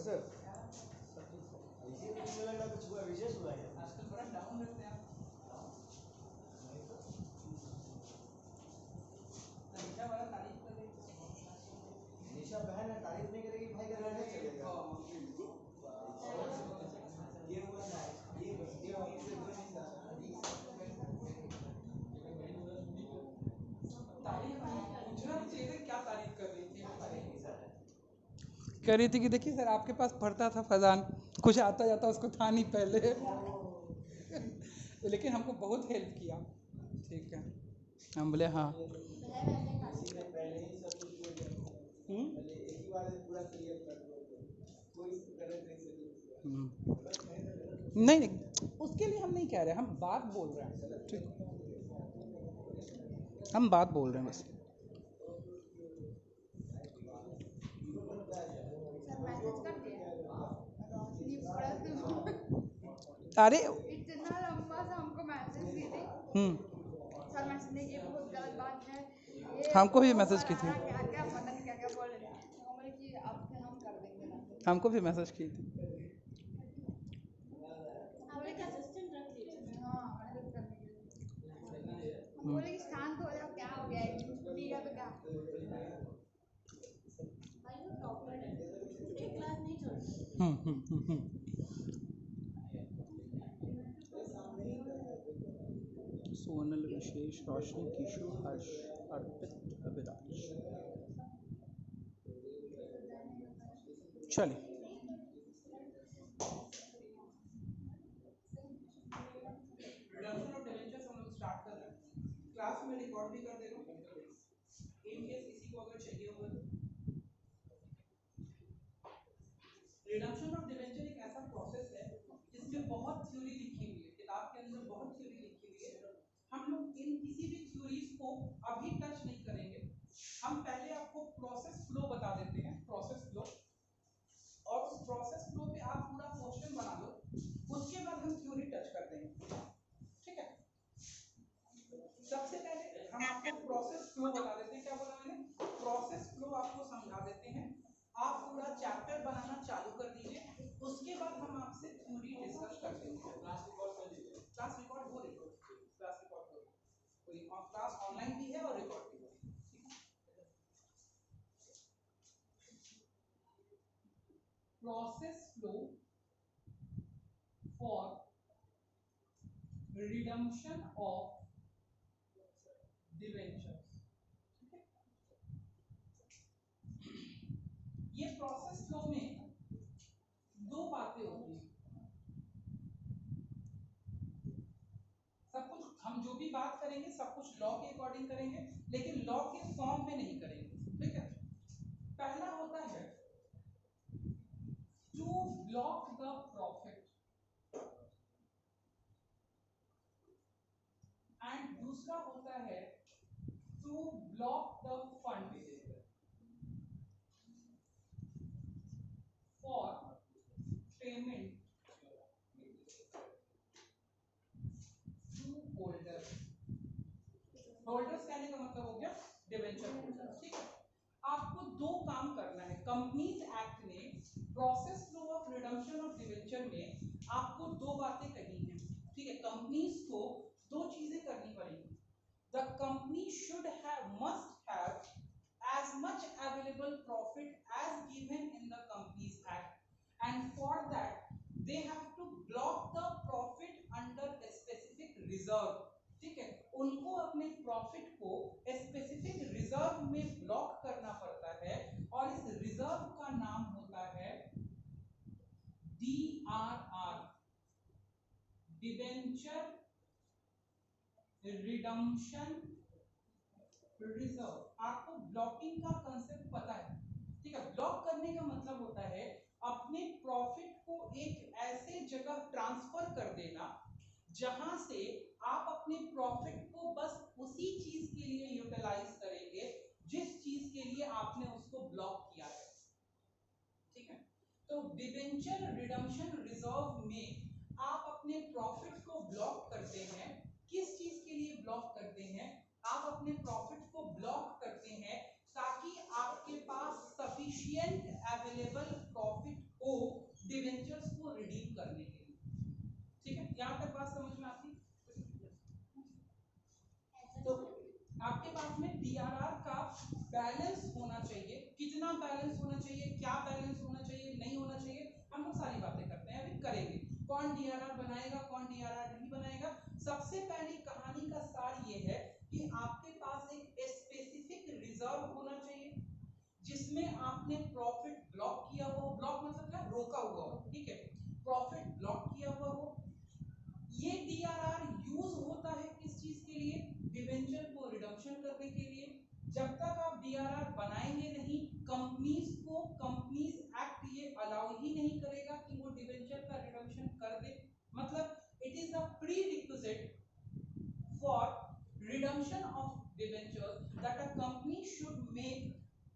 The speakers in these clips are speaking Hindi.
सर इसी में लग रहा कुछ हुआ विशेष हुआ है आजकल बड़ा डाउन रहते हैं निशा वाला तारीफ कर रही निशा बहन है तारीफ नहीं करेगी भाई का घर नहीं चलेगा ये हुआ ना कह रही थी कि देखिए सर आपके पास पढ़ता था फैजान, कुछ आता जाता उसको था नहीं पहले लेकिन हमको बहुत हेल्प किया। ठीक है, हम बोले हाँ नहीं नहीं उसके लिए हम नहीं कह रहे, हम बात बोल रहे हैं। ठीक, हम बात बोल रहे हैं बस। अरे इतना लंबा सा हमको मैसेज की थी सर मैसेज नहीं किए, बहुत गलत बात है, हमको भी मैसेज की थी, क्या क्या पता नहीं क्या क्या बोल रहे थे, बोले कि अब से हम कर देंगे। हमको भी मैसेज की थी। बोले कि असिस्टेंट रख लीजिए, हाँ मैसेज करने के लिए हम बोले कि शांत हो जाओ, क्या हो गया एक दिन छुट्टी का तो क्या भाई वो टॉपर है, एक क्लास नहीं छोड़ता। सोनल, विशेष, रोशनी, किशोर, हर्ष, अर्पित, अभिलाष। चलिए क्लास में रिकॉर्ड भी कर दे रहा हूँ इन केस किसी को अगर चाहिए होगा तो। रिडम्पशन ऑफ डिबेंचर एक ऐसा प्रोसेस है जिसमें बहुत थ्योरी लिखी हुई है, किताब के अंदर बहुत थ्योरी लिखी हुई है। हम लोग इन किसी भी थ्योरीज को अभी टच नहीं करेंगे, हम पहले आपको प्रोसेस फ्लो बता देते हैं, प्रोसेस फ्लो, और उस प्रोसेस फ्लो पे आप पूरा क्वेश्चन बना लो, उसके बाद हम थ्योरी टच करते हैं। ठीक है, सबसे पहले हम आपको प्रोसेस फ्लो बता देते हैं। क्या बोला मैंने? प्रोसेस फ्लो आपको समझा देते हैं, आप पूरा चैप्टर बनाना चालू कर दीजिए, उसके बाद हम आपसे थ्योरी डिस्कस करते हैं। क्लास रिकॉर्ड कर दीजिए, क्लास रिकॉर्ड हो रही है, क्लास रिकॉर्ड हो रही है, कोई क्लास ऑनलाइन भी है और रिकॉर्ड भी हो रही है। Process flow for redemption of debentures. ये प्रोसेस फ्लो में दो बातें होती हैं, सब कुछ हम जो भी बात करेंगे सब कुछ लॉ के अकॉर्डिंग करेंगे, लेकिन लॉ के फॉर्म में नहीं करेंगे। ठीक है, पहला होता है to block the profit and दूसरा होता है to block the fund for payment to holders. Holders कहने का मतलब हो गया डिबेंचर होल्डर्स। ठीक है, आपको दो काम करना है। कंपनीज एक्ट ने process flow of redemption of debenture में आपको दो बातें कही हैं। ठीक है, कंपनीज को दो चीजें करनी पड़ेगी। The company should have must have as much available profit as given in the companies act and for that they have to block the profit under a specific reserve। ठीक है, उनको अपने प्रॉफिट को स्पेसिफिक रिजर्व में ब्लॉक करना पड़ता है और इस रिजर्व का नाम होता है DRR, डिबेंचर रिडम्पशन रिजर्व। आपको ब्लॉकिंग का कंसेप्ट पता है? ठीक है, ब्लॉक करने का मतलब होता है अपने प्रॉफिट को एक ऐसे जगह ट्रांसफर कर देना जहां से आप अपने प्रॉफिट को बस उसी चीज के लिए यूटिलाइज करेंगे जिस चीज के लिए आपने उसको ब्लॉक किया है। ठीक है, तो डिबेंचर रिडम्पशन रिजर्व में आप अपने प्रॉफिट को ब्लॉक करते हैं। किस चीज के लिए ब्लॉक करते हैं? आप अपने प्रॉफिट को ब्लॉक करते हैं ताकि आपके पास सफिशिएंट अवेलेबल प्रॉफिट हो पास में डीआरआर का बैलेंस होना चाहिए। कितना बैलेंस होना चाहिए, क्या बैलेंस होना चाहिए, नहीं होना चाहिए, हम लोग सारी बातें करते हैं, अभी करेंगे। कौन डीआरआर बनाएगा, कौन डीआरआर नहीं बनाएगा। सबसे पहली कहानी का सार ये है कि आपके पास एक स्पेसिफिक रिजर्व होना चाहिए जिसमें आपने प्रॉफिट ब्लॉक किया हो। ब्लॉक मतलब क्या, रोका हुआ हो, ठीक है, प्रॉफिट ब्लॉक किया हुआ हो। ये डीआरआर यूज होता है किस चीज के लिए, डिवेंचर को रिडम्पशन करने के लिए। जब तक आप डीआरआर बनाएंगे नहीं, कंपनीज को कंपनीज एक्ट ये अलाउ ही नहीं करेगा कि वो डिवेंचर का रिडम्पशन कर दे। मतलब it is a prerequisite for redemption of debentures that a company should make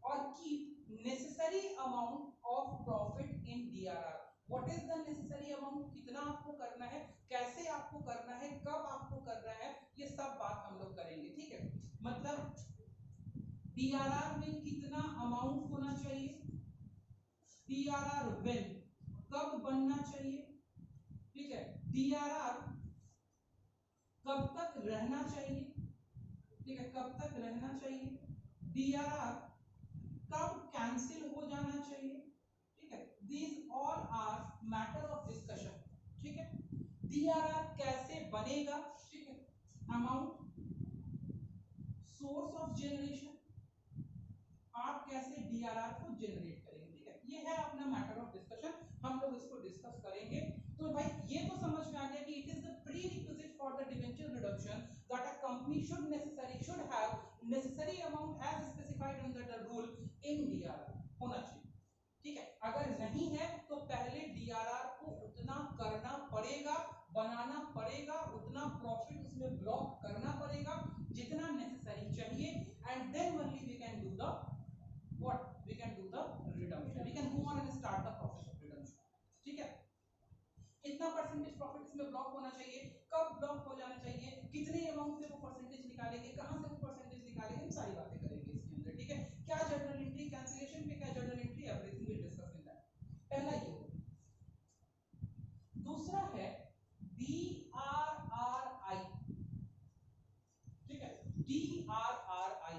or keep necessary amount of profit in DRR. What is the necessary amount? कितना आपको करना है, कैसे आपको करना है, कब आपको करना है, ये सब बात हम लोग करेंगे, ठीक है। मतलब DRR में कितना अमाउंट होना चाहिए, DRR when कब बनना चाहिए, ठीक है, DRR कब तक रहना चाहिए, ठीक है, कब तक रहना चाहिए, डीआरआर कब कैंसिल हो जाना चाहिए, ठीक है। These all are matter of discussion, ठीक है। डीआरआर कैसे बनेगा, ठीक है, अमाउंट, सोर्स ऑफ जनरेशन, आप कैसे डीआरआर को जनरेट करेंगे, ठीक है, ये है अपना मैटर ऑफ डिस्कशन, हम लोग इसको डिस्कस करेंगे। तो भाई ये तो समझ में आ गया कि it is the prerequisite for the debenture redemption that a company should have necessary amount as specified under the rule in DRR होना चाहिए, ठीक है। अगर नहीं है तो पहले DRR को उतना करना पड़ेगा, बनाना पड़ेगा, उतना प्रॉफिट उसमें ब्लॉक करना पड़ेगा जितना नेसेसरी चाहिए, and then only we can do the what, we can do the redemption, we can go on and start the process of redemption, ठीक है। कितना परसेंटेज प्रॉफिट इसमें ब्लॉक होना चाहिए, कब ब्लॉक हो जाना चाहिए, कितने अमाउंट से वो परसेंटेज निकालेंगे, कहां से वो परसेंटेज निकालेंगे, हम सारी बातें करेंगे इसके अंदर, ठीक है। क्या जर्नल एंट्री, कैंसिलेशन पे क्या journal entry, everything will discuss in that. पहला ये हो। दूसरा है DRRI, ठीक है, DRRI,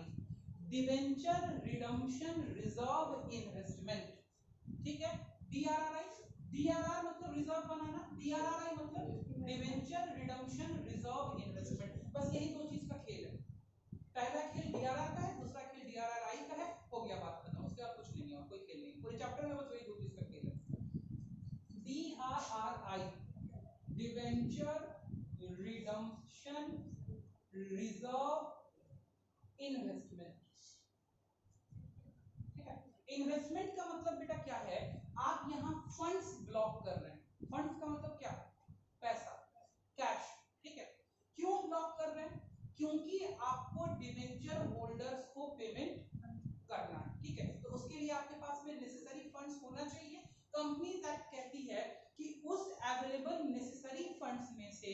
debenture redemption reserve investment, ठीक है। DRRI, DRR मतलब रिजर्व बनाना, DRRI मतलब डिवेंचर रिडम्पशन रिजर्व इन्वेस्टमेंट, बस यही दो चीज का खेल है। पहला खेल DRR का है, दूसरा खेल DRRI का है, हो गया बात खत्म, उसके बाद कुछ नहीं है और कोई खेल नहीं, पूरे चैप्टर में बस वही दो चीज का खेल है। DRRI, debenture redemption reserve investment, ठीक है। इन्वेस्टमेंट का मतलब बेटा क्या है, आप यहाँ फंड्स ब्लॉक कर रहे हैं। फंड्स का मतलब क्या, पैसा, कैश, ठीक है। क्यों ब्लॉक कर रहे हैं, क्योंकि आपको डिवेंचर होल्डर्स को पेमेंट करना है, ठीक है। तो उसके लिए आपके पास में नेसेसरी फंड्स होना चाहिए। कंपनीज एक्ट कहती है कि उस अवेलेबल नेसेसरी फंड्स में से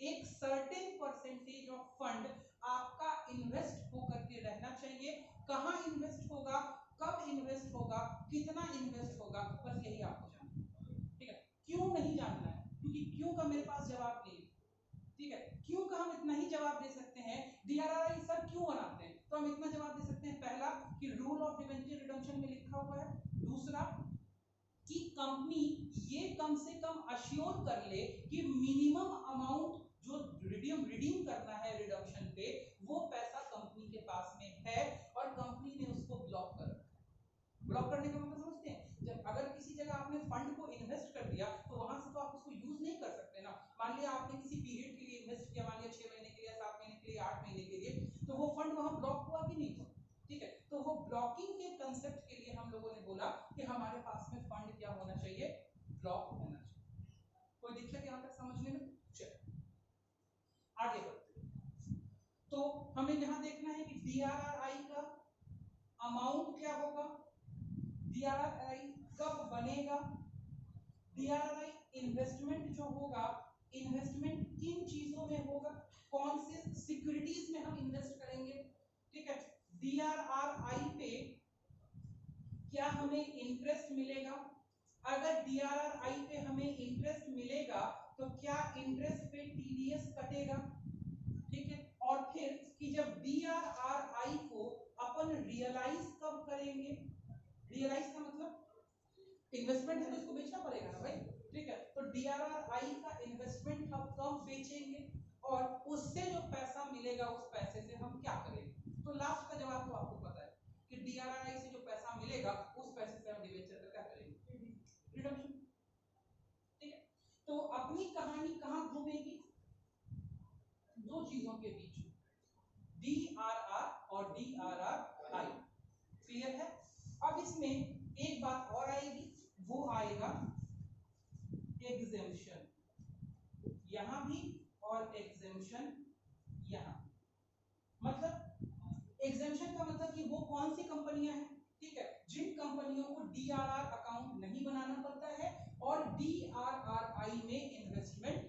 एक सर्टेन परसेंटेज ऑफ फंड आपका इन्वेस्ट होकर के रहना चाहिए। कहां इन्वेस्ट होगा, कब इन्वेस्ट होगा, कितना इन्वेस्ट होगा, बस यही आपको जानना है, ठीक है। क्यों नहीं जानना है, क्योंकि क्यों का मेरे पास जवाब नहीं है, ठीक है। क्यों का हम इतना ही जवाब दे सकते हैं, डीआरआरआई सर क्यों बनाते हैं, तो हम इतना जवाब दे सकते हैं। पहला कि रूल ऑफ डिवेंचर रिडम्पशन में लिखा हुआ है। दूसरा कि कंपनी ये कम से कम अश्योर कर ले कि मिनिमम अमाउंट जो रिडीम करना है रिडम्पशन पे, वो पैसा कंपनी के पास में है और कंपनी ने उसको ब्लॉक कर रखा है। ब्लॉक करने का मतलब समझते हैं, जब अगर किसी जगह आपने फंड को इन्वेस्ट कर दिया तो वहां से तो आप उसको यूज नहीं कर सकते ना। मान लिया आपने किसी पीरियड के लिए इन्वेस्ट किया, मान लिया 6 महीने के लिए, 7 महीने के लिए, 8 महीने के लिए, तो वो फंड वहां ब्लॉक हुआ कि नहीं हुआ, ठीक है। तो वो ब्लॉकिंग के कंसेप्ट के लिए हम लोगों ने बोला कि हमारे पास में फंड क्या होना चाहिए, ब्लॉक होना चाहिए। कोई दिक्कत यहां तक समझने में, चलिए आगे बढ़ते हैं। तो हमें यहां देखना है कि डीआरआरआई का अमाउंट क्या होगा, डीआरआरआई कब बनेगा, डीआरआरआई इन्वेस्टमेंट जो होगा, इन्वेस्टमेंट किन चीजों में होगा, कौन से सिक्योरिटीज में हम इन्वेस्ट करेंगे, ठीक है। डीआरआरआई पे क्या हमें इंटरेस्ट मिलेगा, अगर डीआरआरआई पे हमें इंटरेस्ट मिलेगा तो क्या इंटरेस्ट पे टीडीएस कटेगा, ठीक है। और फिर कि जब डीआरआरआई अपन रियलाइज कब करेंगे? रियलाइज का मतलब इन्वेस्टमेंट है तो इसको बेचना पड़ेगा ना भाई, ठीक है। तो DRRI का इन्वेस्टमेंट हम कब बेचेंगे और उससे जो पैसा मिलेगा उस पैसे से हम क्या करेंगे? तो लास्ट का जवाब तो आपको पता है कि DRRI से जो पैसा मिलेगा उस पैसे से हम डिवेंचर का क्या करेंगे? रिडम्पशन, ठीक है। तो अपनी कहानी कहां घूमेगी? दो चीजों के बीच, DRR और DRRI, क्लियर है। अब इसमें एक बात और आएगी, वो आएगा एग्जेम्पशन, यहां भी और एग्जेम्पशन यहां। मतलब एग्जेम्पशन का मतलब कि वो कौन सी कंपनियां हैं, ठीक है, जिन कंपनियों को DRR अकाउंट नहीं बनाना पड़ता है और DRRI में इन्वेस्टमेंट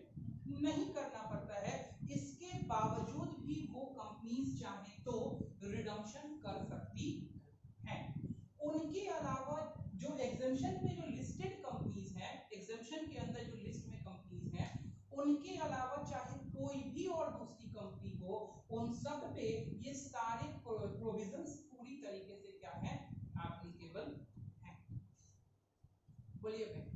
नहीं करना पड़ता है, इसके बावजूद भी वो कंपनीज चाहे तो रिडम्पशन कर सकती हैं। उनके अलावा जो एग्जेम्पशन में जो लिस्टेड कंपनीज हैं, एग्जेम्पशन के अंदर जो लिस्ट में कंपनीज हैं, उनके अलावा चाहे कोई भी और दूसरी कंपनी हो, उन सब पे ये सारे प्रोविजंस पूरी तरीके से क्या है, एप्लीकेबल है। बोलिए भाई,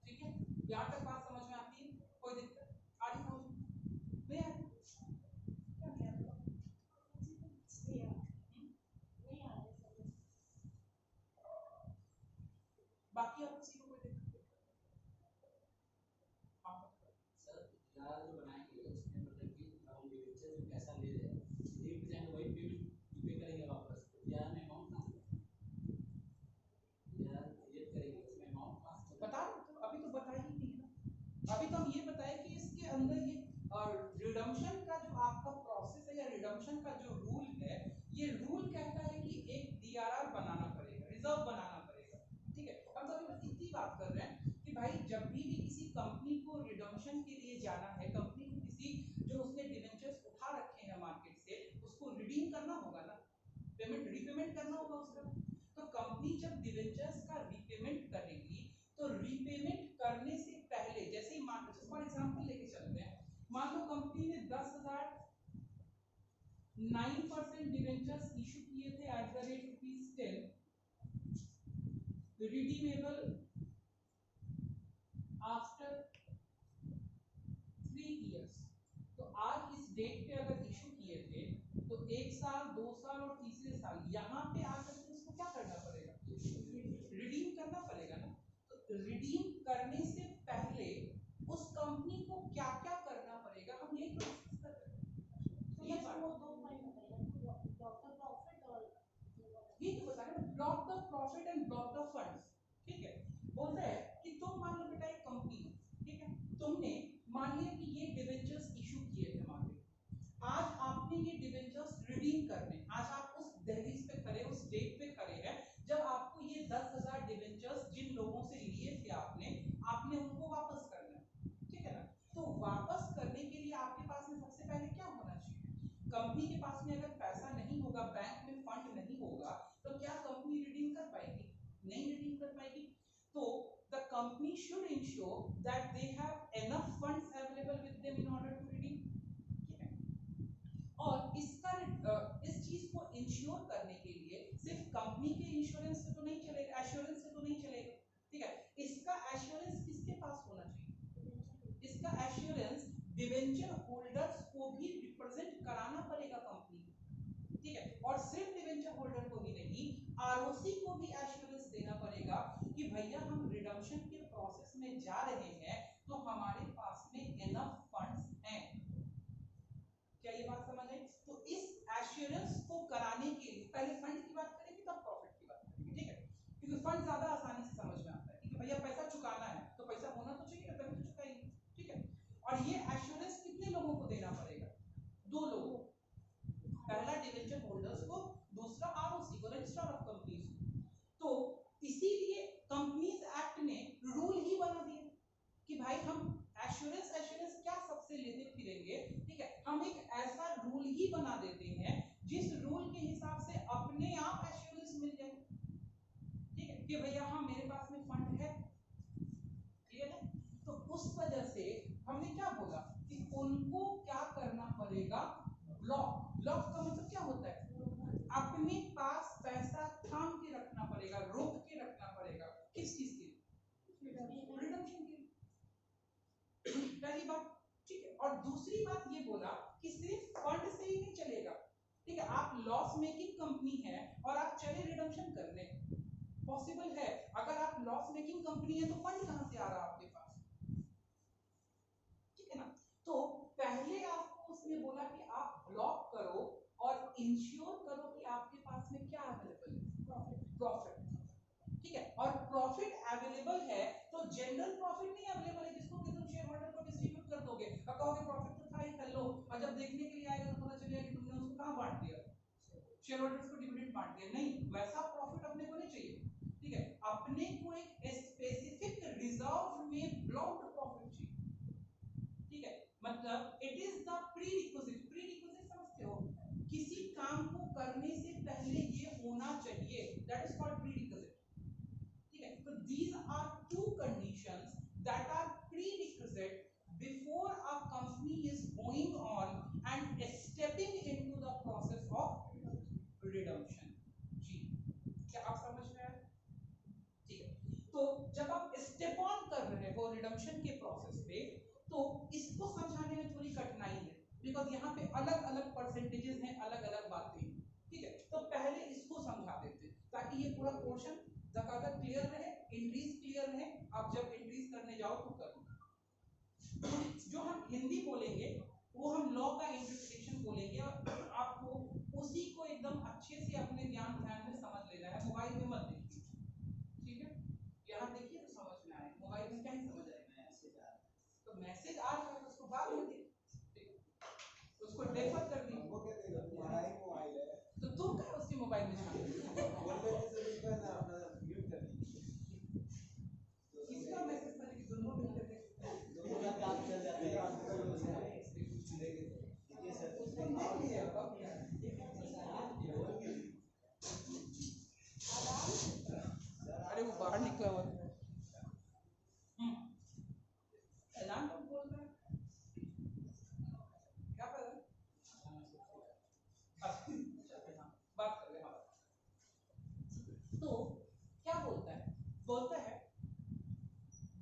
ठीक है, यहां तक बात समझ में आती है? कोई दिक्कत आ रही समझ नहीं आ रही? बाकी आप किसी को कोई दिक्कत? सर यार जो बनाएंगे उसमें मतलब कि हम डिवेंचर में पैसा ले रहे हैं, 3% वही पेमेंट पे करेंगे वापस, तो यार में अमाउंट कहां से यार क्रिएट करेंगे, उसमें अमाउंट कहां से बता रहे तो अभी तो बता ही नहीं ना। अभी तो हम ये बताए कि इसके अंदर ये रिडम्पशन का जो आपका प्रोसेस है या रिडम्पशन का जो रूल है, ये रूल कहता है कि एक DRR बनाना पड़ेगा, रिजर्व बनाना पड़ेगा, ठीक है। हम तो अभी इतनी बात कर रहे हैं कि भाई जब भी किसी कंपनी को रिडम्पशन के लिए जाना है, कंपनी को किसी जो उसने डिवेंचर्स उठा रखे हैं मार्केट से, उसको रिडीम करना होगा ना, पेमेंट रीपेमेंट करना होगा उसका। तो कंपनी जब डिवेंचर्स का रीपेमेंट करेगी तो रीपेमेंट करने से पहले, जैसे ही मान लो फॉर एग्जांपल लेके चलते हैं, मान लो कंपनी ने 10,000 9% डिवेंचर्स इशू किए थे at the rate ₹10, redeemable after 3 years. तो आज इस डेट पे अगर इशू किए थे तो 1 साल 2 साल और तीसरे साल यहाँ पे आकर के उसको क्या करना पड़ेगा, रिडीम करना पड़ेगा ना। तो रिडीम करने से पहले उस कंपनी को क्या क्या करना पड़ेगा, हम यही तो डिस्कस कर रहे हैं। ये बात वो दो पॉइंट बताइए, ब्लॉक द प्रॉफिट और ये तो बता रहे हैं, block the profit and block the funds, ठीक है। बोलते हैं कि तुम मान लो बेटा एक कंपनी, ठीक है, तुमने मान लिया कि ये डिवेंचर्स इशू किए थे मार्केट, आज आपने ये डिवेंचर्स रिडीम करने, आज आप उस दहलीज पे खड़े, उस डेट पे खड़े हैं जब आपको ये 10,000 डिवेंचर्स जिन लोगों से लिए थे आपने उनको वापस करना है, ठीक है ना। तो वापस करने के लिए आपके पास में सबसे पहले क्या होना चाहिए, कंपनी के पास में अगर पैसा नहीं होगा, बैंक में फंड नहीं होगा, तो क्या कंपनी रिडीम कर पाएगी? नहीं रिडीम कर पाएगी। तो the company should ensure that they have enough funds available with them in order to redeem, ठीक है। और इसका इस चीज को इंश्योर करने के लिए सिर्फ कंपनी के इंश्योरेंस से तो नहीं चलेगा, एश्योरेंस से तो नहीं चलेगा, ठीक है। इसका एश्योरेंस किसके पास होना चाहिए? इसका एश्योरेंस डिवेंचर होल्डर्स को भी रिप्रेजेंट कराना पड़ेगा कंपनी को, ठीक है। और सिर्फ डिवेंचर होल्डर को ही नहीं, आरओसी को भी एश्योरेंस देना पड़ेगा कि भैया हम रिडम्पशन के प्रोसेस में जा रहे हैं तो हमारे पास में इनफ फंड्स हैं। क्या ये बात समझ आई? तो इस एश्योरेंस को कराने के लिए पहले फंड की बात करेंगे तब प्रॉफिट की बात करेंगे, ठीक है। क्योंकि फंड ज्यादा आसानी से समझ में आता है कि भैया पैसा चुकाना है तो पैसा होना तो चाहिए, तभी तो चुकाएंगे, ठीक है। और ये एश्योरेंस कितने लोगों को देना पड़ेगा? 2 लोगों, पहला डिवेंचर होल्डर्स को, दूसरा आरओसी को, रजिस्ट्रार ऑफ कंपनीज को। तो इसीलिए कंपनीज एक्ट ने रूल ही बना दिया कि भाई हम एश्योरेंस क्या सबसे लेते फिरेंगे, ठीक है। हम एक ऐसा रूल ही बना देते हैं जिस रूल के हिसाब से अपने आप एश्योरेंस मिल जाए, ठीक है, कि भैया हाँ मेरे पास में फंड है, क्लियर है। तो उस वजह से हमने क्या बोला कि उनको क्या करना पड़ेगा, ब्लॉक का मतलब क्या होता है, अपने कंपनी है और आप चले रिडम्पशन करने, पॉसिबल है। अगर आप लॉस मेकिंग कंपनी है तो फंड कहां से आ रहा है आपके पास, ठीक है ना। तो पहले आपको उसने बोला कि आप ब्लॉक करो और इंश्योर करो कि आपके पास में क्या अवेलेबल है, प्रॉफिट, ठीक है। और प्रॉफिट अवेलेबल है तो जनरल प्रॉफिट नहीं अवेलेबल है जिसको कि तुम शेयर होल्डर को डिस्ट्रीब्यूट कर दोगे और कहोगे प्रॉफिट तो था ही, कर लो, और जब देखने के लिए आएगा तो पता चलेगा कि तुमने उसको कहां बांट दिया, शेयर होल्डर्स को डिविडेंड बांट दिया। नहीं, वैसा प्रॉफिट अपने को नहीं चाहिए, ठीक है। अपने को एक स्पेसिफिक रिजर्व में ब्लॉक्ड प्रॉफिट चाहिए, ठीक है। मतलब it is the prerequisite, prerequisite समझते हो, किसी काम को करने से पहले ये होना चाहिए, दैट इज कॉल्ड प्रीरिक्विजिट, ठीक है। तो these are two conditions that are prerequisite before a company is going on and stepping into the process of redemption। जी, क्या आप समझ रहे हैं, ठीक है। तो जब आप स्टेप ऑन कर रहे हो रिडम्पशन के प्रोसेस पे तो इसको समझाने में थोड़ी कठिनाई है, बिकॉज यहाँ पे अलग अलग परसेंटेजेस हैं, अलग अलग बातें हैं, ठीक है। तो पहले इसको समझा देते हैं ताकि ये पूरा पोर्शन ज्यादा क्लियर रहे, एंट्रीज क्लियर रहे, आप जब एंट्रीज करने जाओ तो करो। जो हम हिंदी बोलेंगे वो हम लॉ का इंटरप्रिटेशन बोलेंगे और आपको उसी को एकदम अच्छे से अपने ध्यान में समझ लेना है, मोबाइल में मत देखिए, ठीक है। यहाँ देखिए तो समझ में आए, मोबाइल में क्या ही समझ आएगा, तो मैसेज आ रहा है उसको बाद में देखिए, उसको रेफर कर दी, वो क्या देगा, तुम्हारा ही मोबाइल है तो तुम क्या उसके मोबाइल में शामिल इसका मैसेज था कि दोनों मिलकर दोनों का काम चल जाता है। अरे वो बाहर निकला हुआ ऐलान कब बोल रहा है, क्या पता बात कर रहे हैं। तो क्या बोलता है, बोलता है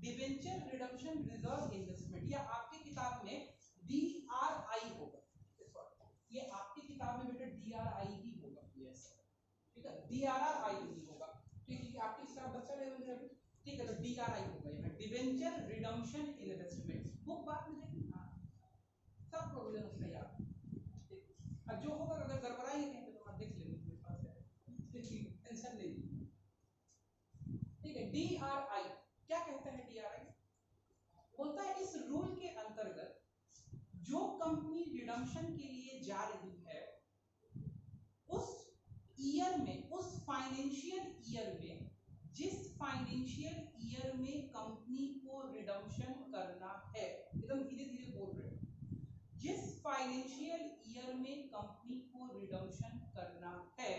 डिबेंचर रिडम्पशन रिजर्व इन्वेस्टमेंट, या आपकी किताब में DRI होगा, ये आपकी किताब में बेटा DRI ही होगा, यस ठीक है, DRRI नहीं होगा, ठीक है। आपकी किताब बच्चा लेवल है, ठीक है, तो DRI होगा यहाँ, डिबेंचर रिडम्पशन इन्वेस्टमेंट। बुक बात में देखिए, हाँ सब प्रोविजन उसमें याद, अब जो होगा अगर गड़बड़ाएंगे कहीं तो आप देख लेंगे, मेरे पास है, टेंशन नहीं, ठीक है। DRI क्या कहता है, DRI बोलता है इस रूल के अंतर्गत जो कंपनी रिडम्पशन के लिए जा रही है उस ईयर में, उस फाइनेंशियल ईयर में, जिस फाइनेंशियल ईयर में कंपनी को रिडम्पशन करना है, एकदम धीरे धीरे बोल रहे हैं, जिस फाइनेंशियल ईयर में कंपनी को रिडम्पशन करना है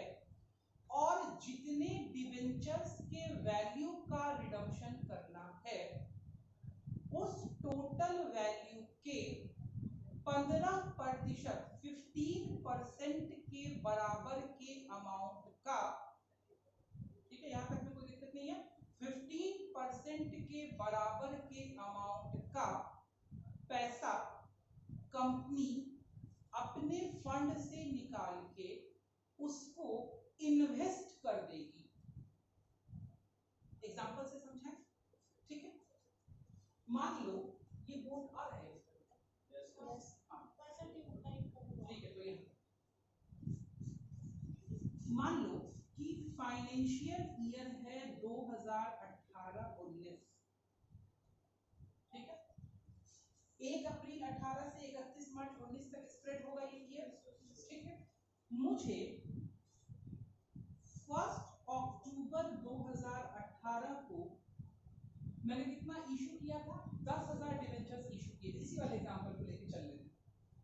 और जितने डिबेंचर्स के वैल्यू का रिडम्पशन करना है उस टोटल वैल्यू के 15% 15% के बराबर के अमाउंट का, ठीक है, यहां तक में कोई दिक्कत नहीं है, 15% के बराबर के अमाउंट का पैसा कंपनी अपने फंड से निकाल के उसको इन्वेस्ट कर देगी। एग्जांपल से समझाएं, ठीक है। मान लो ये बोर्ड आ रहा है, ठीक है, तो ये मान लो कि फाइनेंशियल ईयर है 2018-19, ठीक है, 1 अप्रैल 18 से 31 मार्च 19 तक स्प्रेड होगा ये ईयर, ठीक है। मुझे 1 अक्टूबर 2018 को मैंने कितना इशू किया था, 10,000 डिवेंचर्स इशू किए थे, इसी वाले एग्जांपल को लेके चल लेते हैं,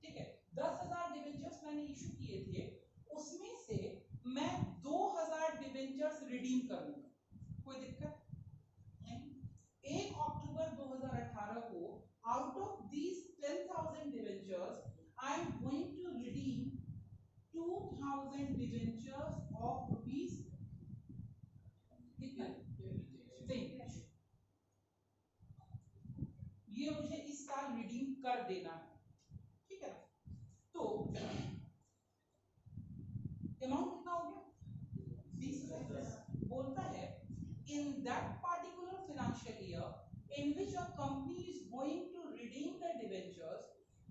ठीक है। 10,000 डिवेंचर्स मैंने इशू किए थे, उसमें से मैं 2,000 डिवेंचर्स रिडीम करूंगा, कोई दिक्कत नहीं। 1 अक्टूबर 2018 को out of these 10,000 debentures I am going to redeem 2,000 debentures of rupees कितना, ये मुझे इस साल रिडीम कर देना है, ठीक है ना। तो अमाउंट कितना हो गया, in which a company is going to redeem the debentures,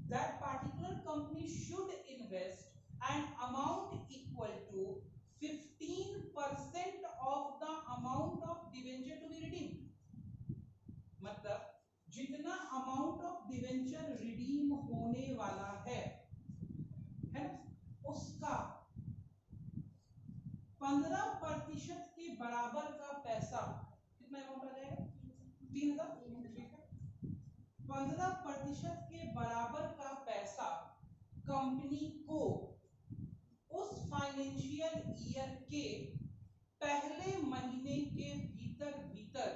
that particular company should invest an amount equal to 15% of the amount of debenture to be redeemed. मतलब जितना अमाउंट ऑफ डिवेंचर रिडीम होने वाला है उसका 15% के बराबर का पैसा, कितना अमाउंट आ जाएगा 3000, 15% के बराबर का पैसा कंपनी को उस फाइनेंशियल ईयर के पहले महीने के भीतर भीतर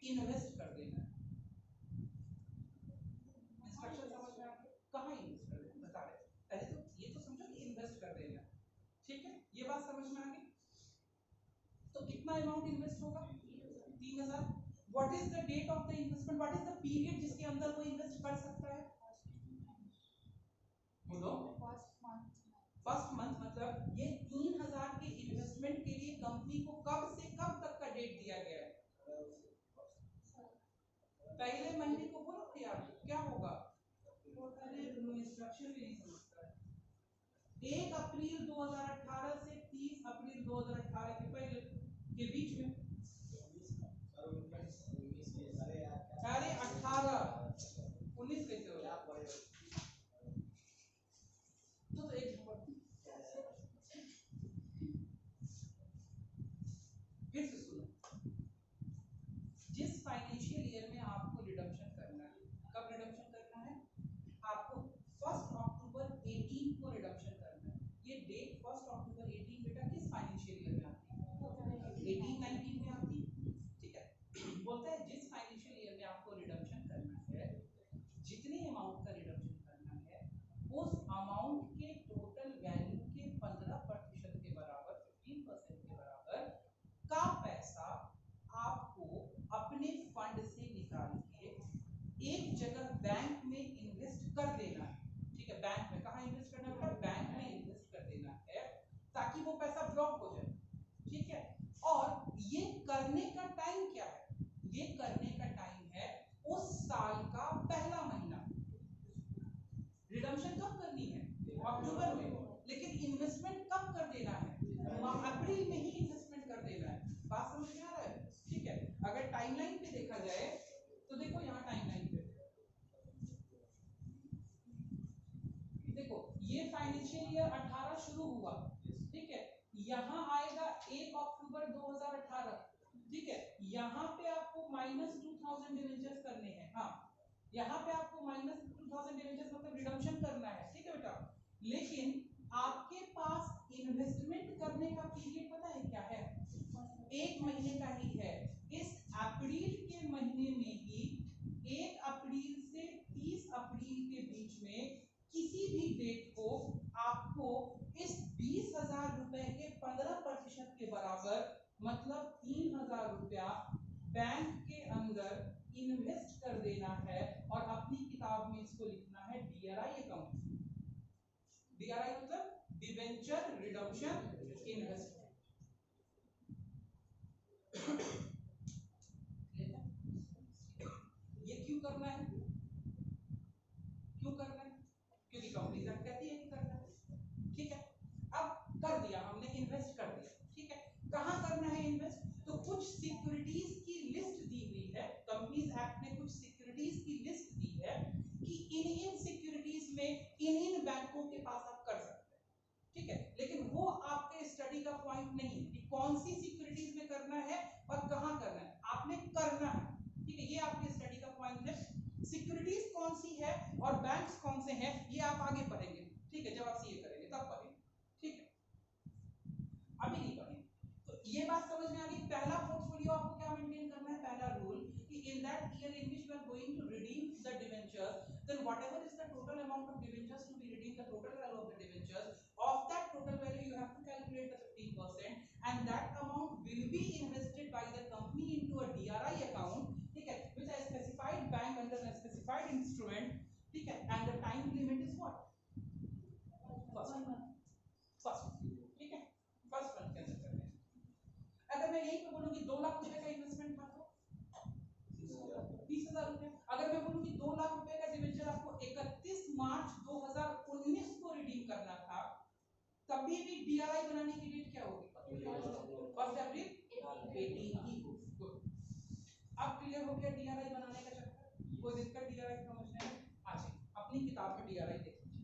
इन्वेस्ट कर देना है। इंस्ट्रक्शन समझ में आ गया? कहाँ इन्वेस्ट कर देना बता रहे, पहले तो ये तो समझो कि इन्वेस्ट कर देना, ठीक है, ये बात समझ में आ गई। तो कितना अमाउंट इन्वेस्ट होगा 3000। What is the date of the investment, what is the period जिसके अंदर वो इन्वेस्ट कर सकता है? बोलो फर्स्ट मंथ। मतलब ये 3000 के इन्वेस्टमेंट के लिए कंपनी को कब से कब तक का डेट दिया गया है? पहले महीने को। बोलो यार क्या होगा? अरे इंस्ट्रक्शन भी नहीं समझता है। 1 अप्रैल 2018 से 30 अप्रैल 2018 के पहले के बीच में। अरे 18 19 कैसे हो? तो एक फिर से सुनो, जिस फाइनेंशियल ईयर में आपको रिडम्पशन करना है, कब रिडम्पशन करना है? आपको 1 अक्टूबर 18 को रिडम्पशन करना है। ये डेट 1 अक्टूबर 18 बेटा किस फाइनेंशियल ईयर में आती है? 18-19 में आती है, ठीक है। बोलता है जिस फाइनेंशियल ईयर में आपको रिडम्पशन करना है, जितने अमाउंट का रिडम्पशन करना है उस अमाउंट के टोटल वैल्यू के 15% के बराबर, 15% के बराबर का पैसा आपको अपने फंड से निकाल के एक जगह बैंक में इन्वेस्ट कर देना है, ठीक है। बैंक में कहाँ इन्वेस्ट करना है? बैंक में इन्वेस्ट कर देना है ताकि वो पैसा ब्लॉक हो जाए, ठीक है। और ये करने का टाइम क्या है? ये करने का टाइम है उस साल का पहला महीना। रिडम्पशन कब करनी है? अक्टूबर में, लेकिन इन्वेस्टमेंट कब कर देना है? अप्रैल में ही इन्वेस्टमेंट कर देना है। बात समझ में आ रहा है? ठीक है। अगर टाइमलाइन पे देखा जाए तो देखो यहाँ टाइमलाइन पे देखो, ये फाइनेंशियल ईयर 18 शुरू हुआ, ठीक है। यहाँ आएगा 1 अक्टूबर 2018, ठीक है। यहाँ पे आपको -2000 डिवेंचर्स करने हैं। हाँ, यहाँ पे आपको -2000 डिवेंचर्स मतलब रिडम्पशन करना है, ठीक है बेटा। लेकिन आपके पास इन्वेस्टमेंट करने का पीरियड पता है क्या है? 1 महीने का ही है। इस अप्रैल के महीने में ही 1 अप्रैल से 30 अप्रैल के बीच में किसी भी डेट को आपको इस 20,000 रुपए के 15% के बराबर मतलब 3,000 रुपया बैंक के अंदर इन्वेस्ट कर देना है और अपनी किताब में इसको लिखना है डीआरआई अकाउंट। डीआरआई मतलब डिबेंचर रिडम्पशन इन्वेस्टमेंट। ये क्यों करना है? क्यों करना है? क्योंकि कंपनी एक्ट कहती है कि करना है, ठीक है। अब कर दिया हमने, इन्वेस्ट कर दिया, ठीक है। कहाँ करना है इन्वेस्ट? तो कुछ सिक्योरिटीज की लिस्ट दी हुई है, कंपनीज एक्ट ने कुछ सिक्योरिटीज की लिस्ट दी है कि इन सिक्योरिटीज में इन बैंकों के पास आप कर सकते हैं, ठीक है। लेकिन वो आपके स्टडी का पॉइंट नहीं है कि कौन सी सिक्योरिटीज में करना है और कहाँ करना है, आपने करना है, ठीक है। ये आपके स्टडी का पॉइंट है। सिक्योरिटीज कौन सी है और बैंक्स कौन से हैं ये आप आगे पढ़ेंगे, ठीक है। जब आप सीए करेंगे तब पढ़ेंगे, ठीक है, अभी नहीं पढ़ेंगे। तो ये बात समझ में आ गई। पहला पोर्टफोलियो आपको क्या मेंटेन करना है? पहला रूल कि in that year in which you are going to redeem the debentures, then whatever is the total amount of debentures to be redeemed, the total value of the debentures, of that total value you have to calculate the 15% and that amount will be invested by the company into a DRI account, ठीक है, which is specified bank under a specified instrument, ठीक है। and the time limit is what? first, ठीक है, फर्स्ट मंथ के अंदर करना है। अगर मैं यही पे बोलूं कि 2 लाख रुपए का इन्वेस्टमेंट था तो डीआरआई बनाने की डेट क्या होगी? 1 अप्रैल 18 ही होगी। गुड, अब क्लियर हो गया डीआरआई बनाने का चक्कर। कोई दिक्कत डीआरआई समझने में? अच्छा, अपनी किताब में डीआरआई देख लीजिए,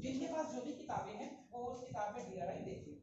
जिनके पास जो भी किताबें हैं वो उस किताब में डीआरआई देखिए।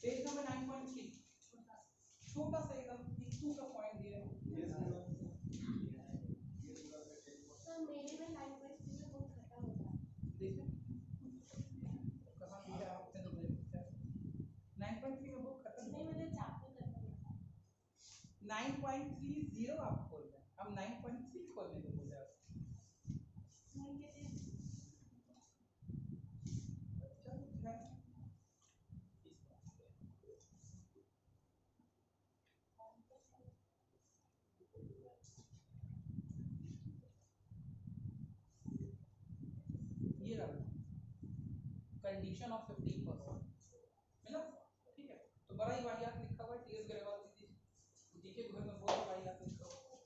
पेज नंबर 9.3 छोटा सा एकदम इक्कू का पॉइंट दिया है। सर मेरे में 9.3 में बहुत खत्म होता है। देखिए कहां दिया आपने, तो मुझे पूछा 9.3 में बहुत खत्म नहीं मुझे चैप्टर खत्म होता है। 9.30 आप खोल रहे हैं, हम 9.3 खोलने को बोल रहे हैं। नहीं कहते ये रहा कंडीशन ऑफ 15%, मिला? ठीक है, तो बड़ा ही वाहियात लिखा हुआ है टीएस ग्रेवाल जी के घर में, बहुत वाहियात लिखा हुआ है,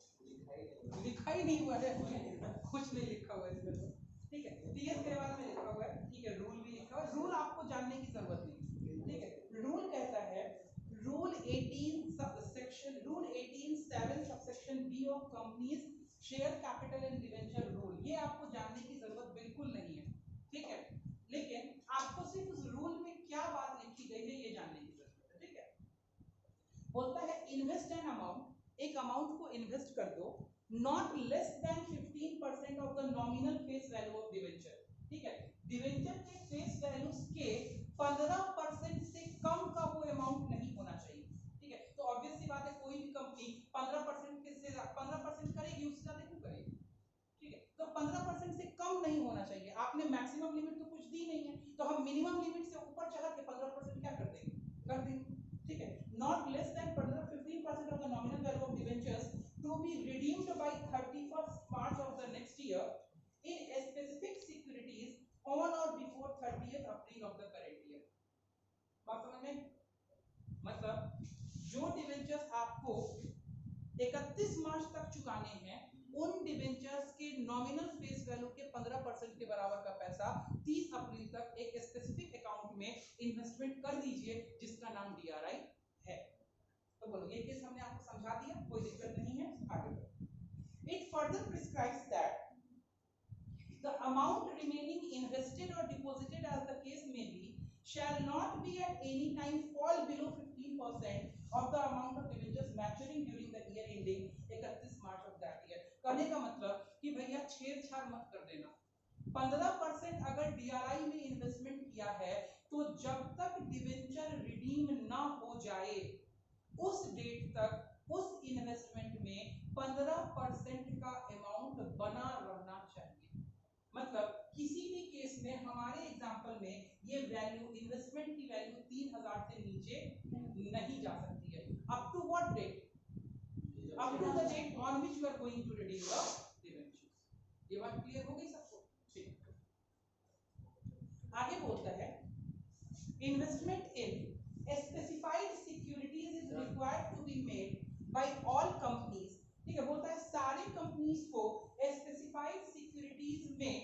लिखा ही नहीं हुआ है, कुछ नहीं लिखा हुआ है इसमें तो। ठीक है, टीएस ग्रेवाल में लिखा हुआ है। ठीक है, रूल भी लिखा हुआ है, रूल आपको जानने की जरूरत नहीं। ठीक है, रूल कहता है rule 18 subsection rule 18 7 subsection B of companies share capital and debenture rule, ये आपको जानने की जरूरत बिल्कुल नहीं है। ठीक है, लेकिन आपको सिर्फ उस रूल में क्या बात लिखी गई है ये जानने की जरूरत है। ठीक है, बोलता है इन्वेस्ट एन अमाउंट, एक अमाउंट को इन्वेस्ट कर दो not less than 15% of the nominal face value of debenture. ठीक है, डिवेंचर के फेस वैल्यूज के 15% से कम का वो अमाउंट नहीं होना चाहिए। ठीक है, तो ऑब्वियस सी बात है कोई भी कंपनी 15% के से 15% करेगी, उससे ज्यादा क्यों करेगी? ठीक है, तो 15% से कम नहीं होना चाहिए। आपने मैक्सिमम लिमिट तो कुछ दी नहीं है, तो हम मिनिमम लिमिट से ऊपर चढ़ा के 15% क्या कर देंगे? कर देंगे। ठीक है, not less than 15% of the nominal value of debentures to be redeemed by 31st March of the next year in specific securities on or before 30th April of the current year। बात समझ में? मतलब जो डिवेंचर्स आपको 31 मार्च तक चुकाने हैं, उन डिवेंचर्स के नॉमिनल फेस वैल्यू के 15% के बराबर का पैसा 30 अप्रैल तक एक स्पेसिफिक अकाउंट में इन्वेस्टमेंट कर दीजिए जिसका नाम डीआरआई है। तो बोलो ये केस हमने आपको समझा दिया, कोई दिक्कत नहीं है, आगे बढ़ो। It further prescribes that the amount remaining invested or deposited as the case may be shall not be at any time fall below 15% of the amount of debentures maturing during the year ending 31 March of that year। कहने का मतलब कि भैया छेड़छाड़ मत कर देना। 15% अगर डीआरआई में इन्वेस्टमेंट किया है तो जब तक डिवेंचर रिडीम ना हो जाए उस डेट तक उस इन्वेस्टमेंट में 15% का अमाउंट बना रहना चाहिए। मतलब किसी भी केस में हमारे एग्जांपल में ये वैल्यू इन्वेस्टमेंट की वैल्यू 3000 से नीचे नहीं जा सकती है। Up to what date? Up to the date on which you are going to redeem the debentures. ये बात क्लियर हो गई सबको? ठीक, आगे बोलता है investment in specified securities is required to be made by all companies. ठीक है, बोलता है सारे कंपनीज को स्पेसिफाइड सिक्योरिटीज में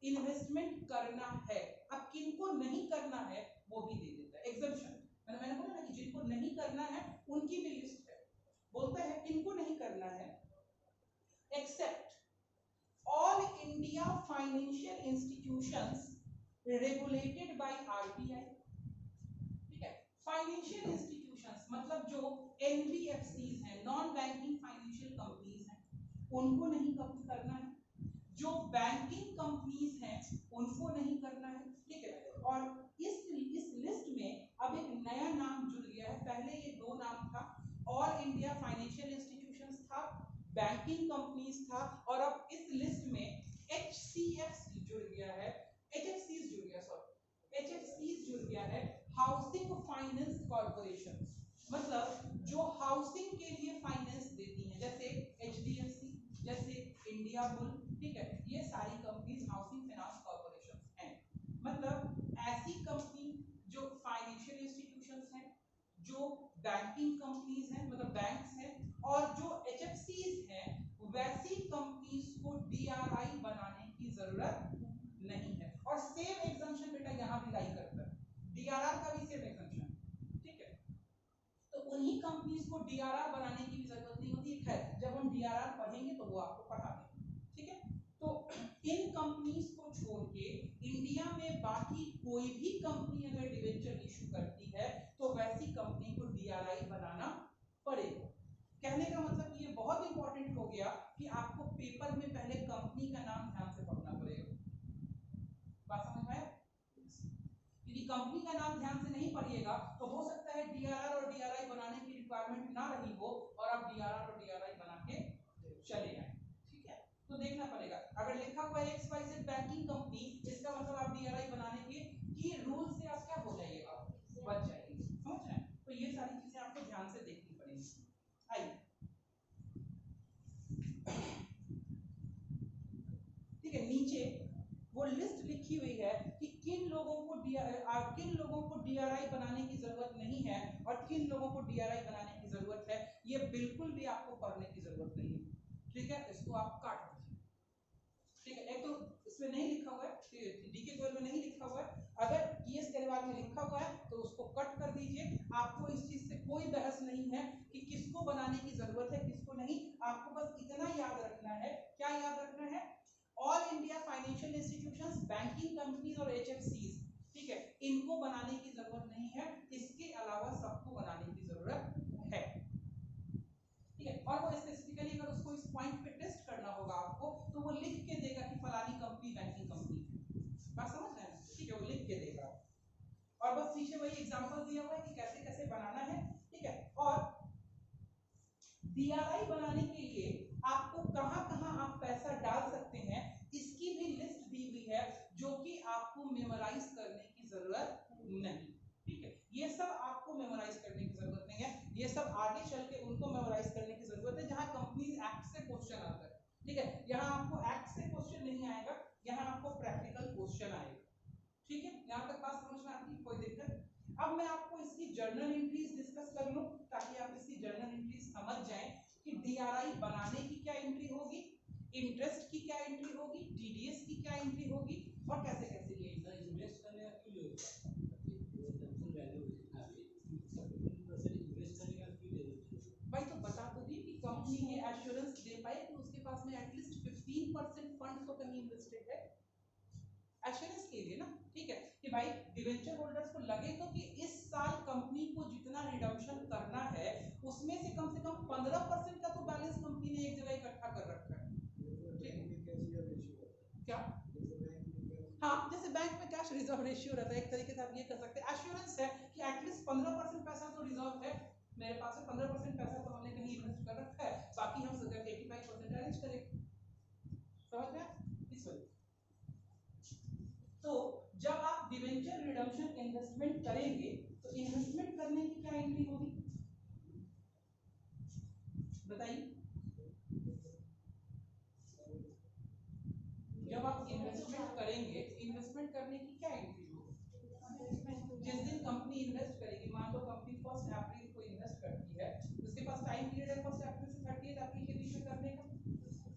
इन्वेस्टमेंट करना है। अब किनको नहीं करना है वो भी दे देता है एग्जम्पशन। मैंने बोला ना कि जिनको नहीं करना है उनकी भी लिस्ट है। बोलता है किनको नहीं करना है, except all India financial institutions regulated by RBI. ठीक है, फाइनेंशियल इंस्टीट्यूशंस मतलब जो एनबीएफसीज हैं, नॉन बैंकिंग फाइनेंशियल कंपनीज हैं, उनको नहीं करना है। जो बैंकिंग कंपनीज हैं उनको नहीं करना है। ठीक है, और इस लिस्ट में अब एक नया नाम जुड़ गया है, पहले ये दो नाम था, ऑल इंडिया फाइनेंशियल इंस्टीट्यूशंस था, बैंकिंग कंपनीज था, और अब इस लिस्ट में HCFs जुड़ गया है, HFCs जुड़ गया, सॉरी HFCs जुड़ गया है, हाउसिंग फाइनेंस कॉर्पोरेशन, मतलब जो हाउसिंग के लिए फाइनेंस देती हैं, जैसे HDFC, जैसे इंडिया बुल, ठीक है, ये सारी कंपनीज हाउसिंग फाइनेंस कॉर्पोरेशन हैं। मतलब ऐसी कंपनी जो फाइनेंशियल इंस्टीट्यूशंस हैं, जो बैंकिंग कंपनीज हैं, मतलब बैंक्स हैं, और जो HFCs हैं, वैसी कंपनीज को DRI बनाने की जरूरत नहीं है। और सेम एग्जम्पशन बेटा यहाँ भी लाई करता है, DRR का भी सेम एग्जम्पशन, ठीक है। तो उन्हीं कंपनीज को DRR बनाने की भी जरूरत नहीं होती है। जब हम DRR पढ़ेंगे तो वो आपको पढ़ा देंगे, ठीक है। तो इन कंपनीज को छोड़ के इंडिया में बाकी कोई भी कंपनी अगर डिवेंचर इशू करती है तो वैसी कंपनी को DRI बनाना पड़ेगा। कहने का मतलब ये बहुत इंपॉर्टेंट हो गया कि आपको पेपर में पहले कंपनी का नाम ध्यान से पढ़ना पड़ेगा। बात समझ में आया? यदि कंपनी का नाम ध्यान से नहीं पढ़िएगा तो हो सकता है DRR और DRI बनाने की रिक्वायरमेंट ना रही हो और आप DRR और DRI बना के चले जाएं, ठीक है। तो देखना पड़ेगा, अगर लिखा हुआ है XYZ बैंकिंग कंपनी, इसका मतलब आप DRI बनाने के रूल से आप क्या हो जाइएगा, बच जाएंगे, समझ रहे हैं। तो ये सारी चीजें आपको ध्यान से देखनी पड़ेगी। आइए, ठीक है, नीचे वो लिस्ट लिखी हुई है कि किन लोगों को DRI बनाने की जरूरत नहीं है और किन लोगों को DRI बनाने की जरूरत है। ये बिल्कुल भी आपको पढ़ने की जरूरत नहीं है, ठीक है, इसको आप काट दीजिए, ठीक है। एक तो इसमें नहीं लिखा हुआ है, DK 12 में नहीं लिखा हुआ है, अगर ES गढ़वाल में लिखा हुआ है तो उसको कट कर दीजिए। आपको इस चीज से कोई बहस नहीं है कि किसको बनाने की जरूरत है किसको नहीं, आपको बस इतना याद रखना है। क्या याद रखना है? All India financial institutions, banking companies और HFCs, ठीक है, इनको बनाने की जरूरत नहीं है, इसके अलावा सबको बनाने की जरूरत है, ठीक है। और वो स्पेसिफिकली अगर उसको इस पॉइंट पे टेस्ट करना होगा आपको तो वो लिख के देगा कि फलानी कंपनी बैंकिंग कंपनी है, बात समझ रहे हैं, ठीक है, वो लिख के देगा और बस पीछे वही एग्जांपल दिया हुआ है कि कैसे कैसे बनाना है, ठीक है। और DRI बनाने के लिए आपको कहां-कहां आप पैसा डाल सकते हैं इसकी भी लिस्ट दी हुई है, जो कि आपको मेमोराइज करने की जरूरत नहीं, ठीक है। ये सब आपको मेमोराइज करने की जरूरत नहीं है, ये सब आगे चल के उनको मेमोराइज करने की जरूरत है जहां कंपनीज एक्ट से क्वेश्चन आता है, ठीक है। यहाँ आपको एक्ट से क्वेश्चन नहीं आएगा, यहाँ आपको प्रैक्टिकल क्वेश्चन आएगा, ठीक है। यहाँ तक बात समझ में आती है, कोई दिक्कत? अब मैं आपको इसकी जर्नल एंट्रीज डिस्कस कर लूं ताकि आप इसकी जर्नल एंट्रीज समझ जाएं कि DRI बनाने की क्या एंट्री होगी, इंटरेस्ट की क्या एंट्री होगी, TDS की क्या एंट्री होगी और कैसे कैसे ये इन्वेस्ट करने का क्यों जंक्शन वैल्यू जितना भी 15% इन्वेस्ट करने का क्यों जरूरत है? भाई तो बता तो दी कि कंपनी ये एश्योरेंस दे पाए कि उसके पास में एटलीस्ट 15% फंड तो कहीं इन्वेस्टेड है एश्योरेंस के लिए ना, ठीक है, कि भाई डिवेंचर होल्डर्स को लगे तो कि इस साल कंपनी को जितना रिडम्पशन करना है उसमें से कम 15% का तो बैलेंस कंपनी ने एक जगह इकट्ठा कर रखा है, क्या? हाँ, जैसे बैंक में कैश रिजर्व रेशियो रहता है, एक तरीके से आप ये कर सकते हैं, एश्योरेंस है कि एटलीस्ट 15% पैसा तो रिजर्व है मेरे पास, 15% पैसा तो हमने कहीं इन्वेस्ट कर रखा है, बाकी हम 85% अरेंज करेंगे, समझ में इस वजह। तो जब आप डिवेंचर रिडम्पशन इन्वेस्टमेंट करेंगे तो इन्वेस्टमेंट करने की क्या एंट्री होगी बताइए? जब आप इन्वेस्टमेंट करेंगे, इन्वेस्टमेंट करने की क्या एंट्री होगी? जिस दिन कंपनी इन्वेस्ट करेगी, मान लो कंपनी 1 अप्रैल को इन्वेस्ट करती है, उसके पास टाइम पीरियड है 1 अप्रैल से 30 अप्रैल के बीच में करने का,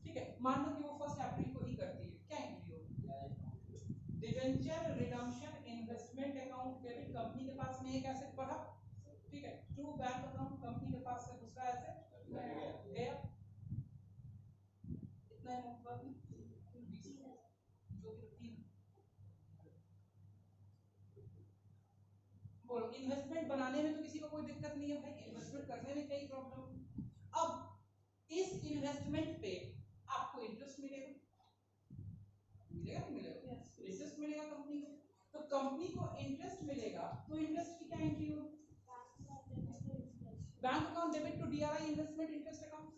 ठीक है। मान लो कि वो 1 अप्रैल को ही करती है, क्या एंट्री होगी? Debenture redemption investment account debit, company के पास में एक एसेट पड़ा, ठीक है, टू बैंक अकाउंट, कंपनी के पास से दूसरा एसेट गया, इतना है मतलब जो कि 3 बोलो। इन्वेस्टमेंट बनाने में तो किसी को कोई दिक्कत नहीं है भाई, इन्वेस्टमेंट करने में कई प्रॉब्लम। अब इस इन्वेस्टमेंट पे आपको इंटरेस्ट मिलेगा, मिलेगा नहीं मिलेगा? इंटरेस्ट मिलेगा कंपनी को, तो कंपनी को इंटरेस्ट मिलेगा तो इंटरेस्ट की क्या entry account debit to DRI investment interest account,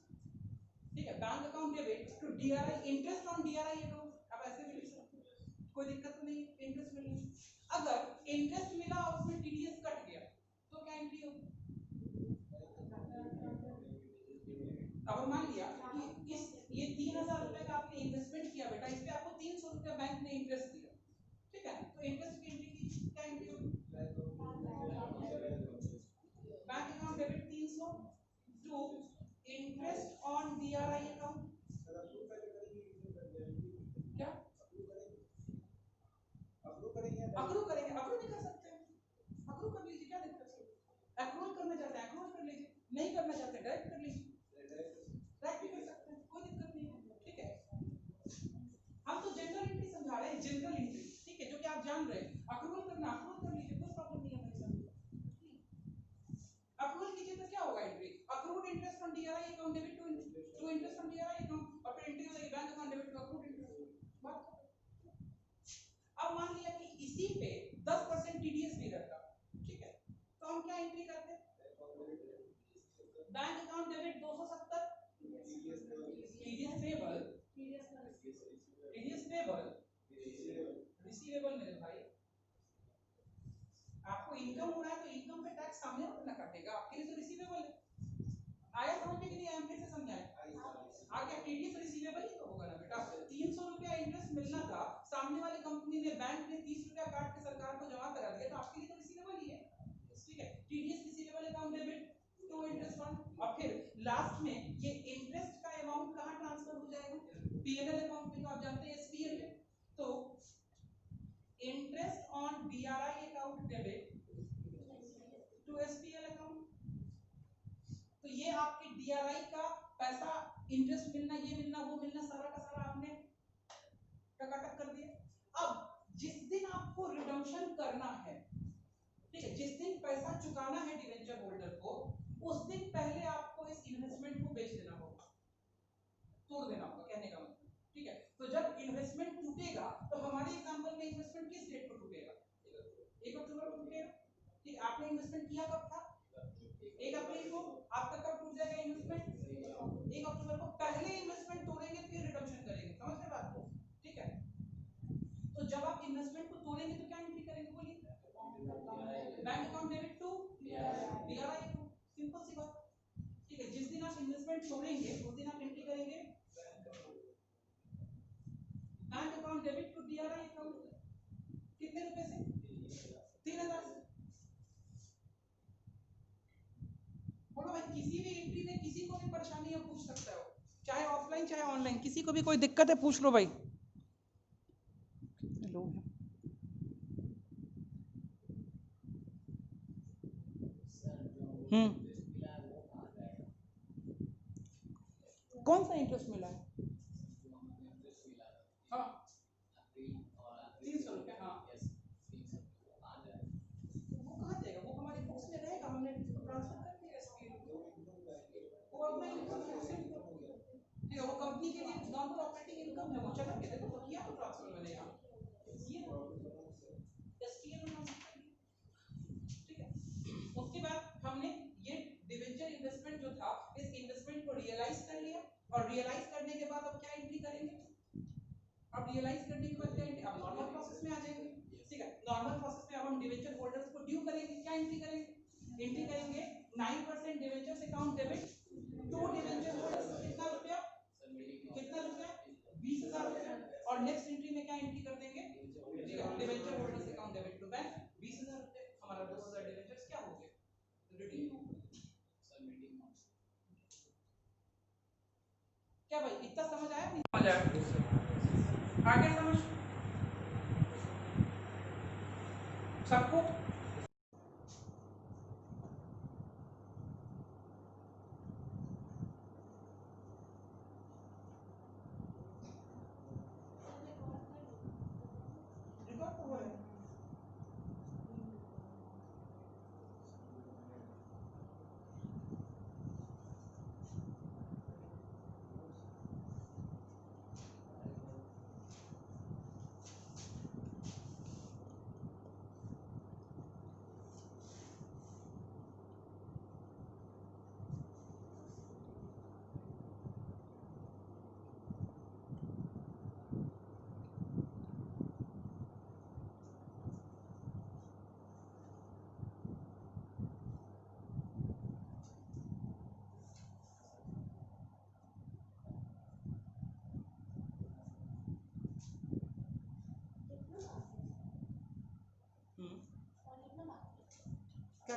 ठीक है, bank account debit to DRI interest on DRI account, अब ऐसे भी लिख सकते हैं, कोई दिक्कत तो नहीं, इंटरेस्ट मिल गया। अगर इंटरेस्ट मिला और उसमें TDS कट गया तो क्या एंट्री होगी? अब मान लिया कि इस ये 3000 रुपए का आपने इन्वेस्टमेंट किया बेटा, इस पे आपको 300 रुपए बैंक ने इंटरेस्ट दिया, ठीक है, तो इंटरेस्ट की एंट्री की क्या एंट्री होगी? Bank account debit 300 to interest on DRI account, क्या अप्रूव करेंगे, अप्रूव नहीं कर सकते, अप्रूव कर लीजिए, क्या दिक्कत है? अप्रूवल करना चाहते हैं अप्रूवल कर लीजिए, नहीं करना चाहते डायरेक्ट कर लीजिए, डायरेक्ट भी कर सकते हैं, कोई दिक्कत नहीं है, ठीक है। हम तो जनरल एंट्री समझा रहे हैं, जनरल एंट्री, ठीक है, जो कि आप जान रहे हैं, अप्रूवल करना अप्रूवल कर लीजिए, कोई प्रॉब्लम नहीं है भाई साहब। अप्रूवल कीजिए तो क्या होगा entry? Approved interest on DRI account debit to interest on DRI account, और फिर एंट्री हो जाएगी bank account debit to approved interest. बात खत्म। अब मान लिया कि इसी पे 10% TDS भी रहता, ठीक है, तो हम क्या एंट्री करते हैं? Bank account debit 270 TDS payable receivable मेरे भाई, आपको इनकम हो रहा है तो इनकम पे टैक्स सामने वाला काटेगा, आपके लिए तो रिसीवेबल है। आया समझने के लिए हम फिर से समझाएं, आगे TDS रिसीवेबल ही तो होगा ना बेटा, 300 रुपया इंटरेस्ट मिलना था, सामने वाली कंपनी ने बैंक ने 30 रुपया काट के सरकार को जमा करा दिया, तो आपके लिए तो रिसीवेबल ही है, ठीक है, TDS receivable account debit to interest on, और फिर लास्ट में ये इंटरेस्ट का अमाउंट कहां ट्रांसफर हो जाएगा? P&L अकाउंट में, तो आप जानते हैं SPL है, तो interest on DRI account debit to SPL account, तो ये आपके DRI का पैसा, इंटरेस्ट मिलना, ये मिलना, वो मिलना, सारा का सारा आपने टकाटक कर दिया। अब जिस दिन आपको रिडम्पशन करना है, ठीक है, जिस दिन पैसा चुकाना है डिवेंचर होल्डर को, उस दिन पहले आपको इस इन्वेस्टमेंट को बेच देना होगा, तोड़ देना होगा, कहने का मतलब, ठीक है। तो जब इन्वेस्टमेंट टूटेगा, तो हमारे एग्जांपल में इन्वेस्टमेंट किस डेट को टूटेगा? 1 अक्टूबर को टूटेगा, ठीक, आपने इन्वेस्टमेंट किया कब था? 1 अप्रैल को, आपका कब टूट जाएगा इन्वेस्टमेंट? 1 अक्टूबर को। पहले इन्वेस्टमेंट तोड़ेंगे फिर रिडम्पशन करेंगे, समझ रहे बात को, ठीक है। तो जब आप इन्वेस्टमेंट को तोड़ेंगे तो क्या एंट्री करेंगे, बोलिए? Bank account debit to DRI, simple सी बात, ठीक है। जिस दिन आप इन्वेस्टमेंट छोड़ेंगे उस दिन आप एंट्री करेंगे bank account debit to DRI account, कितने रुपए से? 3000 से। बोलो भाई, किसी भी एंट्री में किसी को भी परेशानी है, पूछ सकता हो, चाहे ऑफलाइन चाहे ऑनलाइन, किसी को भी कोई दिक्कत है पूछ लो भाई। लोग हैं, कौन सा इंटरेस्ट मिला है? हाँ 300 रुपया, हाँ वो कहाँ जाएगा? वो हमारी बुक्स में रहेगा, हमने ट्रांसफर कर दिया SPL को, वो अपना इनकम है, ठीक है, वो कंपनी के लिए नॉर्मल ऑपरेटिंग इनकम है, वो चला गया, देखो तो किया तो ट्रांसफर मैंने यहाँ ये SPL में ट्रांसफर कर दिया, ठीक है। उसके बाद हमने ये डिवेंचर इन्वेस्टमेंट जो था, इस इन्वेस्टमेंट को रियलाइज कर लिया, और रियलाइज करने के बाद अब क्या एंट्री करेंगे? अब रियलाइज करने के बाद क्या एंट्री? अब नॉर्मल प्रोसेस में आ जाएंगे, ठीक है। नॉर्मल प्रोसेस में अब हम डिवेंचर होल्डर्स को ड्यू करेंगे, क्या एंट्री करेंगे? एंट्री करेंगे 9% debentures account debit to debenture holders, कितना रुपया? 20,000 रुपया, और नेक्स्ट एंट्री में क्या एंट्री कर देंगे? ठीक है, debenture holders account debit to bank 20,000 रुपए, हमारा 2,000 डिवेंचर्स क्या हो गए? रिडीम हो गए। क्या भाई, इतना समझ आया? नहीं समझ आया? आगे समझ सबको? रिकॉर्ड तो हो रहा है।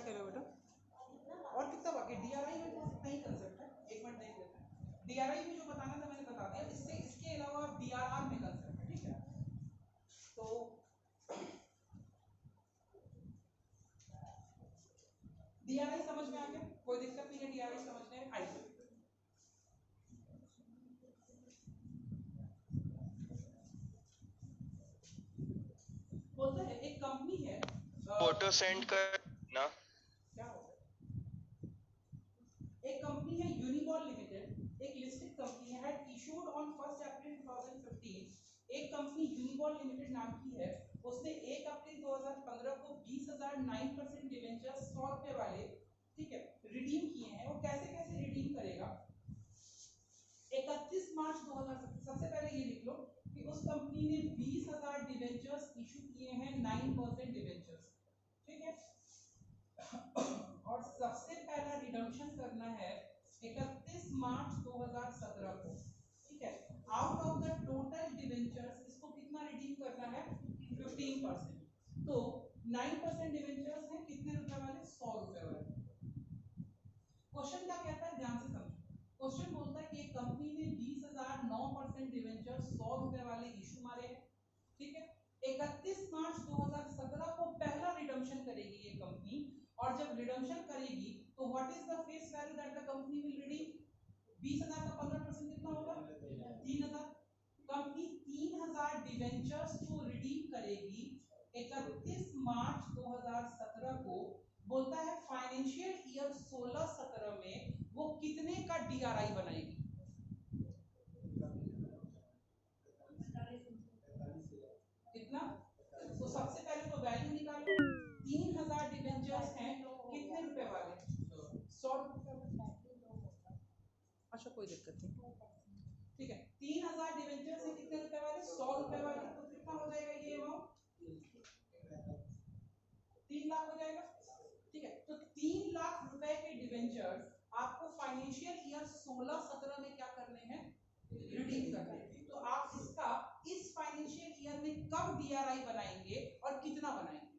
कह रहे हो बेटा? और कितना बाकी? डीआरआई में बस इतना ही कंसेप्ट है, एक मिनट देख लेते हैं। डीआरआई में जो बताना था मैंने बता दिया, इससे इसके अलावा डीआरआर में कंसेप्ट है, ठीक है? तो डीआरआई समझ में आ गया? कोई दिक्कत नहीं है डीआरआई समझने में? आइए बोलते हैं एक कंपनी है, फोटो सेंड कर ना। क्या होता है, एक कंपनी है यूनिबॉल लिमिटेड, एक लिस्टेड कंपनी है, हैड इशूड ऑन 1 अप्रैल 2015। एक कंपनी यूनिबॉल लिमिटेड नाम की है, उसने 1 अप्रैल 2015 को 20,000 9% डिवेंचर 100 रुपए वाले, ठीक है, रिडीम किए हैं। वो कैसे कैसे रिडीम करेगा? 31 मार्च 2017, सबसे पहले ये लिख लो कि उस कंपनी ने 20,000 डिवेंचर्स इशू किए हैं 9% डिवेंचर्स, ठीक है? और सबसे पहला रिडम्पशन करना है 31 मार्च 2017 को, ठीक है? Out of the total debentures इसको कितना रिडीम करना है? 15%। तो 9% डिवेंचर्स हैं कितने रुपए वाले? 100 रुपए वाले। क्वेश्चन क्या कहता है, ध्यान से समझो। क्वेश्चन बोलता है कि एक कंपनी ने 20,000 9% डिवेंचर 100 रुपए वाले इशू मारे हैं, ठीक है? 31 मार्च 2017 को पहला रिडम्पशन करेगी ये कंपनी, और जब रिडम्पशन करेगी तो what is the face value that the company will redeem? 20,000 का 15% कितना होगा? 3,000। कंपनी 3,000 डिवेंचर्स को रिडीम करेगी 31 मार्च 2017 को। बोलता है फाइनेंशियल ईयर 16-17 में वो कितने का डीआरआई बनाएगी? कितना? तो सबसे पहले तो वैल्यू निकालो। 3,000 डिवेंचर्स हैं कितने रुपए वाले? 100 रुपए वाले। अच्छा कोई दिक्कत नहीं, ठीक है? 3,000 डिवेंचर्स हैं कितने रुपए वाले? 100 रुपए वाले। तो कितना हो जाएगा ये अमाउंट? 3 लाख हो जाएगा, ठीक है? तो 3 लाख रुपए के डिवेंचर्स आपको फाइनेंशियल ईयर 16-17 में क्या करने हैं? रिडीम करने हैं। तो आप इसका इस फाइनेंशियल ईयर में कब डीआरआई बनाएंगे और कितना बनाएंगे?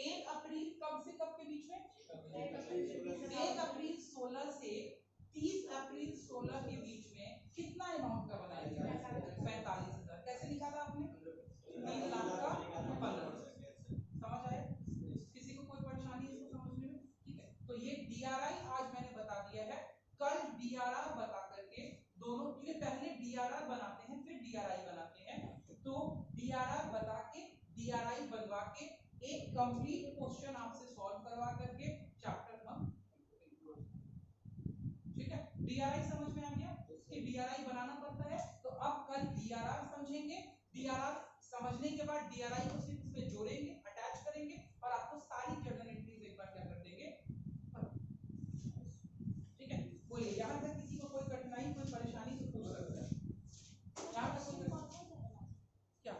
1 अप्रैल कब से कब के बीच में? 1 अप्रैल 16 से 30 अप्रैल 16 के बीच में कितना अमाउंट का बनाएंगे? 45,000। कैसे लिखा था आपने? 3 लाख का 15%। समझ आया? किसी को कोई परेशानी इसको समझने में? ठीक है, तो ये डीआरआई आज मैंने बता दिया है। कल डीआरआर बता करके दोनों, क्योंकि पहले डीआरआर बनाते हैं फिर डीआरआई बनाते हैं, तो डीआरआर बता के डीआरआई बनवा के एक कंप्लीट क्वेश्चन आपसे सॉल्व करवा करके चैप्टर हम, ठीक है? डीआरआई समझ में आ गया कि डीआरआई बनाना पड़ता है। तो अब कल डीआरआर समझेंगे, डीआरआर समझने के बाद डीआरआई को सिर्फ इसमें जोड़ेंगे, अटैच करेंगे और आपको सारी जर्नल एंट्रीज एक बार क्या कर देंगे, ठीक है? बोलिए, यहाँ तक किसी को कोई कठिनाई कोई परेशानी तो पूछ सकते हैं? यहाँ तक कोई क्या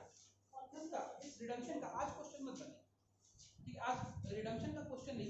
इसका इस रिडम्पशन का आज क्वेश्चन मत बने, ठीक है? आज रिडम्पशन का क्वेश्चन नहीं